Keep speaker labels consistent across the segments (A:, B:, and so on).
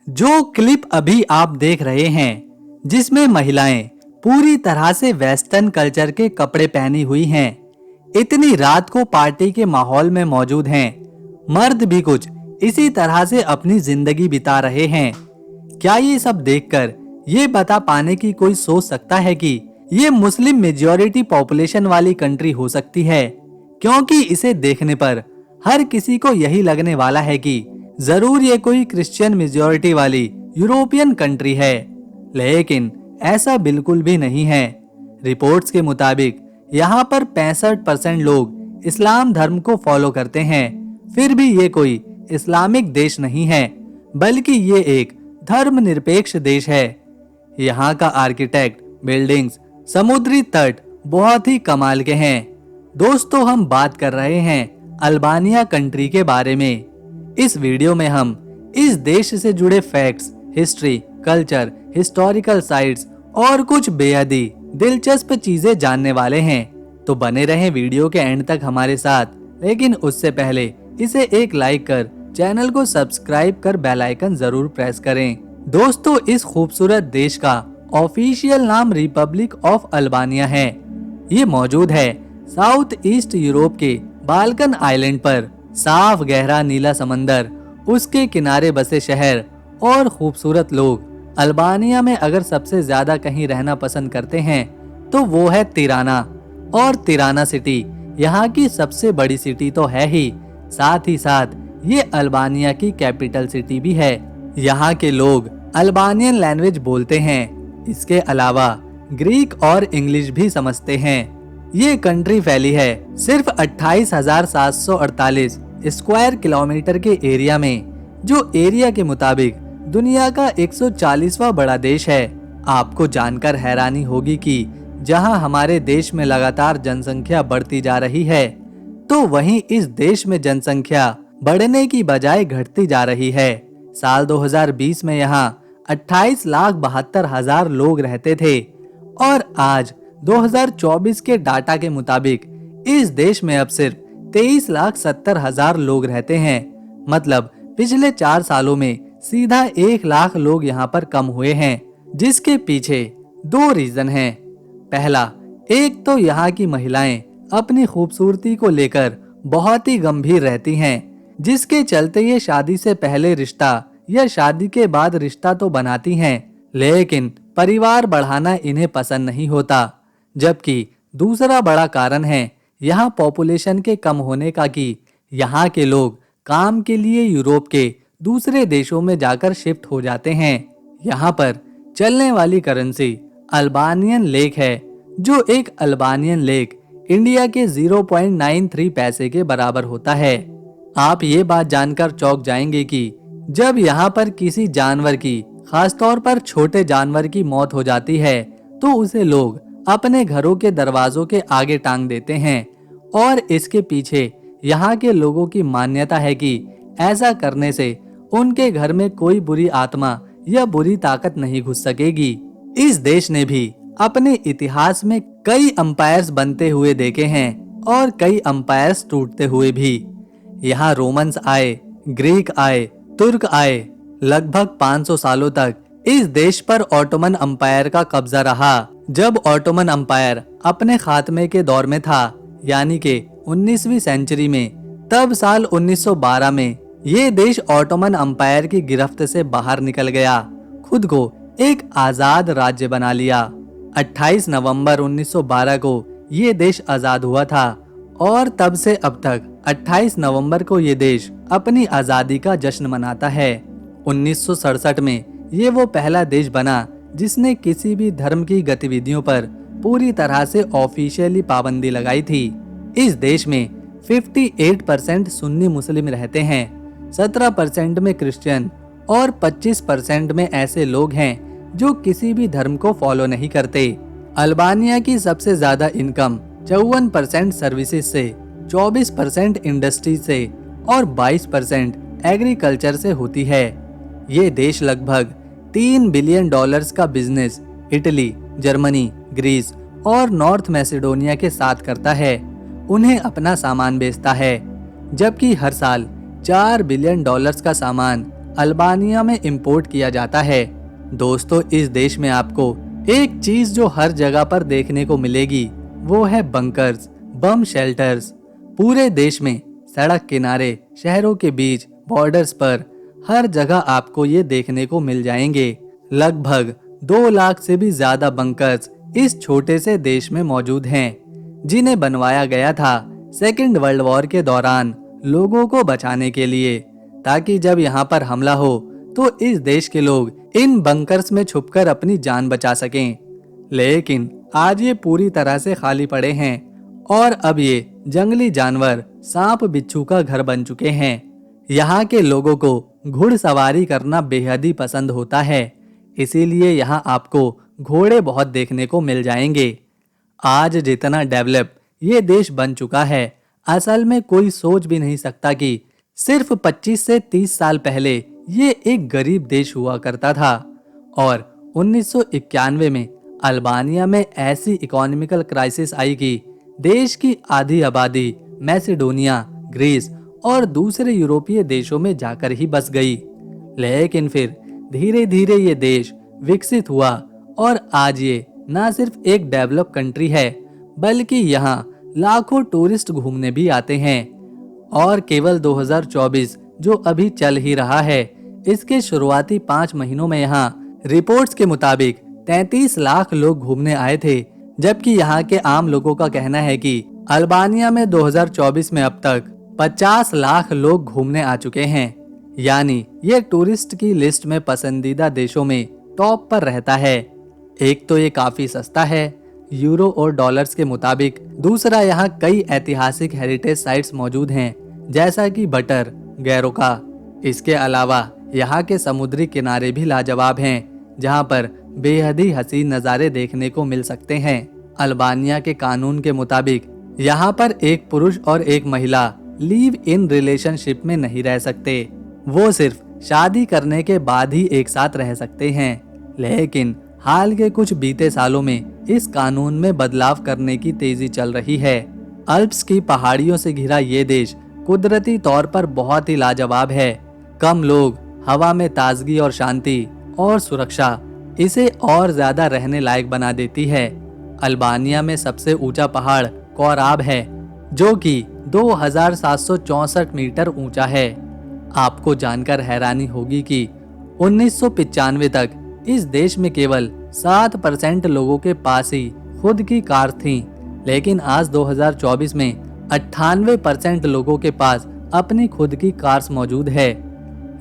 A: जो क्लिप अभी आप देख रहे हैं, जिसमें महिलाएं पूरी तरह से वेस्टर्न कल्चर के कपड़े पहनी हुई हैं, इतनी रात को पार्टी के माहौल में मौजूद हैं। मर्द भी कुछ इसी तरह से अपनी जिंदगी बिता रहे हैं। क्या ये सब देखकर ये बता पाने की कोई सोच सकता है कि ये मुस्लिम मेजॉरिटी पॉपुलेशन वाली कंट्री हो सकती है? क्योंकि इसे देखने पर हर किसी को यही लगने वाला है कि जरूर ये कोई क्रिश्चियन मेजॉरिटी वाली यूरोपियन कंट्री है, लेकिन ऐसा बिल्कुल भी नहीं है। रिपोर्ट्स के मुताबिक यहाँ पर 65% लोग इस्लाम धर्म को फॉलो करते हैं। फिर भी ये कोई इस्लामिक देश नहीं है, बल्कि ये एक धर्मनिरपेक्ष देश है। यहाँ का आर्किटेक्ट, बिल्डिंग्स, समुद्री तट बहुत ही कमाल के हैं। दोस्तों, हम बात कर रहे हैं अल्बानिया कंट्री के बारे में। इस वीडियो में हम इस देश से जुड़े facts, history, culture, historical sites और कुछ बेहद ही दिलचस्प चीजें जानने वाले हैं। तो बने रहें वीडियो के एंड तक हमारे साथ। लेकिन उससे पहले इसे एक लाइक कर चैनल को सब्सक्राइब कर बेल आइकन जरूर प्रेस करें। दोस्तों, इस खूबसूरत देश का ऑफिशियल नाम रिपब्लिक ऑफ अल्बानिया है। ये मौजूद है साउथ ईस्ट यूरोप के बाल्कन आइलैंड पर। साफ गहरा नीला समंदर, उसके किनारे बसे शहर और खूबसूरत लोग। अल्बानिया में अगर सबसे ज्यादा कहीं रहना पसंद करते हैं तो वो है तिराना। और तिराना सिटी यहाँ की सबसे बड़ी सिटी तो है ही, साथ ही साथ ये अल्बानिया की कैपिटल सिटी भी है। यहाँ के लोग अल्बानियन लैंग्वेज बोलते हैं। इसके अलावा ग्रीक और इंग्लिश भी समझते हैं। ये कंट्री फैली है सिर्फ 28,748 स्क्वायर किलोमीटर के एरिया में, जो एरिया के मुताबिक दुनिया का 140वां बड़ा देश है। आपको जानकर हैरानी होगी कि जहां हमारे देश में लगातार जनसंख्या बढ़ती जा रही है, तो वहीं इस देश में जनसंख्या बढ़ने की बजाय घटती जा रही है। साल 2020 में यहां 28,72,000 लोग रहते थे और आज 2024 के डाटा के मुताबिक इस देश में अब सिर्फ 23,70,000 लोग रहते हैं। मतलब पिछले 4 सालों में सीधा 1 लाख लोग यहाँ पर कम हुए हैं, जिसके पीछे 2 रीजन हैं। पहला, एक तो यहाँ की महिलाएं अपनी खूबसूरती को लेकर बहुत ही गंभीर रहती हैं, जिसके चलते ये शादी से पहले रिश्ता या शादी के बाद रिश्ता तो बनाती हैं, लेकिन परिवार बढ़ाना इन्हें पसंद नहीं होता। जबकि दूसरा बड़ा कारण है यहाँ पॉपुलेशन के कम होने का कि यहाँ के लोग काम के लिए यूरोप के दूसरे देशों में जाकर शिफ्ट हो जाते हैं। यहाँ पर चलने वाली करेंसी अल्बानियन लेक है, जो एक अल्बानियन लेक इंडिया के 0.93 पैसे के बराबर होता है। आप ये बात जानकर चौंक जाएंगे कि जब यहाँ पर किसी जानवर की, खासतौर पर छोटे जानवर की मौत हो जाती है, तो उसे लोग अपने घरों के दरवाजों के आगे टांग देते हैं। और इसके पीछे यहाँ के लोगों की मान्यता है कि ऐसा करने से उनके घर में कोई बुरी आत्मा या बुरी ताकत नहीं घुस सकेगी। इस देश ने भी अपने इतिहास में कई अंपायर्स बनते हुए देखे हैं और कई अंपायर्स टूटते हुए भी। यहाँ रोमन्स आए, ग्रीक आए, तुर्क आए। लगभग 500 सालों तक इस देश पर ऑटोमन अंपायर का कब्जा रहा। जब ऑटोमन अंपायर अपने खात्मे के दौर में था, यानी कि 19वीं सेंचुरी में, तब साल 1912 में ये देश ऑटोमन अंपायर की गिरफ्त से बाहर निकल गया, खुद को एक आजाद राज्य बना लिया। 28 नवंबर 1912 को ये देश आजाद हुआ था और तब से अब तक 28 नवंबर को ये देश अपनी आजादी का जश्न मनाता है। 1967 में ये वो पहला देश बना जिसने किसी भी धर्म की गतिविधियों पर पूरी तरह से ऑफिशियली पाबंदी लगाई थी। इस देश में 58% सुन्नी मुस्लिम रहते हैं, 17% में क्रिश्चियन और 25% में ऐसे लोग हैं जो किसी भी धर्म को फॉलो नहीं करते। अल्बानिया की सबसे ज्यादा इनकम 54% सर्विसेज से, 24% इंडस्ट्री से और 22% एग्रीकल्चर से होती है। ये देश लगभग $3 बिलियन का बिजनेस इटली, जर्मनी, ग्रीस और नॉर्थ मैसेडोनिया के साथ करता है। उन्हें अपना सामान बेचता है, जबकि हर साल $4 बिलियन का सामान अल्बानिया में इंपोर्ट किया जाता है। दोस्तों, इस देश में आपको एक चीज जो हर जगह पर देखने को मिलेगी वो है बंकर्स, बम शेल्टर्स। पूरे देश में सड़क किनारे, शहरों के बीच, बॉर्डर्स पर हर जगह आपको ये देखने को मिल जाएंगे। लगभग 2 लाख से भी ज्यादा बंकर्स इस छोटे से देश में मौजूद हैं, जिन्हें बनवाया गया था सेकेंड वर्ल्ड वॉर के दौरान लोगों को बचाने के लिए, ताकि जब यहाँ पर हमला हो तो इस देश के लोग इन बंकर्स में छुपकर अपनी जान बचा सकें। लेकिन आज ये पूरी तरह से खाली पड़े हैं और अब ये जंगली जानवर, सांप बिच्छू का घर बन चुके हैं। यहाँ के लोगों को घुड़सवारी करना बेहद ही पसंद होता है, इसीलिए यहाँ आपको घोड़े बहुत देखने को मिल जाएंगे। आज जितना डेवलप ये देश बन चुका है, असल में कोई सोच भी नहीं सकता कि सिर्फ 25 से 30 साल पहले ये एक गरीब देश हुआ करता था और 1991 में अल्बानिया में ऐसी इकोनॉमिकल क्राइसिस आई कि देश की आधी आबादी मैसेडोनिया, ग्रीस और दूसरे यूरोपीय देशों में जाकर ही बस गई। लेकिन फिर धीरे धीरे ये देश विकसित हुआ और आज ये न सिर्फ एक डेवलप कंट्री है, बल्कि यहाँ लाखों टूरिस्ट घूमने भी आते हैं। और केवल 2024 जो अभी चल ही रहा है, इसके शुरुआती 5 महीनों में यहाँ रिपोर्ट्स के मुताबिक 33 लाख लोग घूमने आए थे, जबकि यहाँ के आम लोगों का कहना है कि अल्बानिया में 2024 में अब तक 50 लाख लोग घूमने आ चुके हैं। यानी ये टूरिस्ट की लिस्ट में पसंदीदा देशों में टॉप पर रहता है। एक तो ये काफी सस्ता है यूरो और डॉलर्स के मुताबिक, दूसरा यहाँ कई ऐतिहासिक हेरिटेज साइट्स मौजूद हैं, जैसा कि बटर गैरोका। इसके अलावा यहाँ के समुद्री किनारे भी लाजवाब हैं, जहाँ पर बेहद ही हसीन नज़ारे देखने को मिल सकते हैं। अल्बानिया के कानून के मुताबिक यहाँ पर एक पुरुष और एक महिला लिव इन रिलेशनशिप में नहीं रह सकते, वो सिर्फ शादी करने के बाद ही एक साथ रह सकते हैं। लेकिन हाल के कुछ बीते सालों में इस कानून में बदलाव करने की तेजी चल रही है। अल्प्स की पहाड़ियों से घिरा ये देश कुदरती तौर पर बहुत ही लाजवाब है। कम लोग, हवा में ताजगी और शांति और सुरक्षा इसे और ज्यादा रहने लायक बना देती है। अल्बानिया में सबसे ऊंचा पहाड़ कोराब है, जो कि 2764 मीटर ऊंचा है। आपको जानकर हैरानी होगी कि 1995 तक इस देश में केवल 7% लोगों के पास ही खुद की कार थी, लेकिन आज 2024 में 98% लोगों के पास अपनी खुद की कार्स मौजूद है।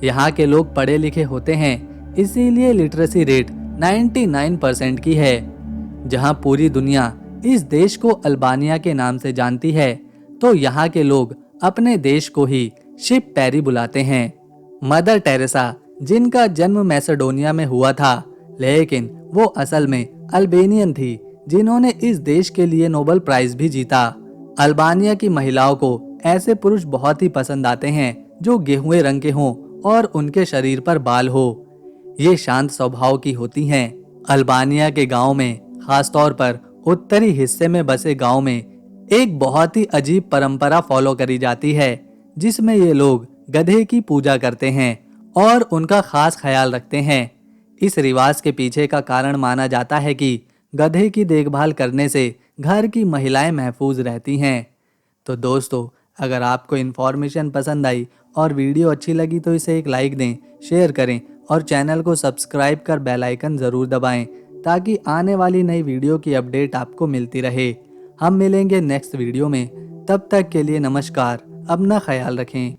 A: यहाँ के लोग पढ़े लिखे होते हैं, इसीलिए लिटरेसी रेट 99% की है। जहाँ पूरी दुनिया इस देश को अल्बानिया के नाम से जानती है, तो यहाँ के लोग अपने देश को ही शिप पैरी बुलाते हैं। मदर टेरेसा, जिनका जन्म मैसेडोनिया में हुआ था, लेकिन वो असल में अल्बेनियन थी, जिन्होंने इस देश के लिए नोबेल प्राइज भी जीता। अल्बानिया की महिलाओं को ऐसे पुरुष बहुत ही पसंद आते हैं जो गेहुए रंग के हों और उनके शरीर पर बाल हो। ये शांत स्वभाव की होती हैं। अल्बानिया के गांव में, खासतौर पर उत्तरी हिस्से में बसे गांव में, एक बहुत ही अजीब परंपरा फॉलो करी जाती है, जिसमें ये लोग गधे की पूजा करते हैं और उनका खास ख्याल रखते हैं। इस रिवाज के पीछे का कारण माना जाता है कि गधे की देखभाल करने से घर की महिलाएं महफूज रहती हैं। तो दोस्तों, अगर आपको इन्फॉर्मेशन पसंद आई और वीडियो अच्छी लगी तो इसे एक लाइक दें, शेयर करें और चैनल को सब्सक्राइब कर बेल आइकन ज़रूर दबाएं, ताकि आने वाली नई वीडियो की अपडेट आपको मिलती रहे। हम मिलेंगे नेक्स्ट वीडियो में, तब तक के लिए नमस्कार। अपना ख्याल रखें।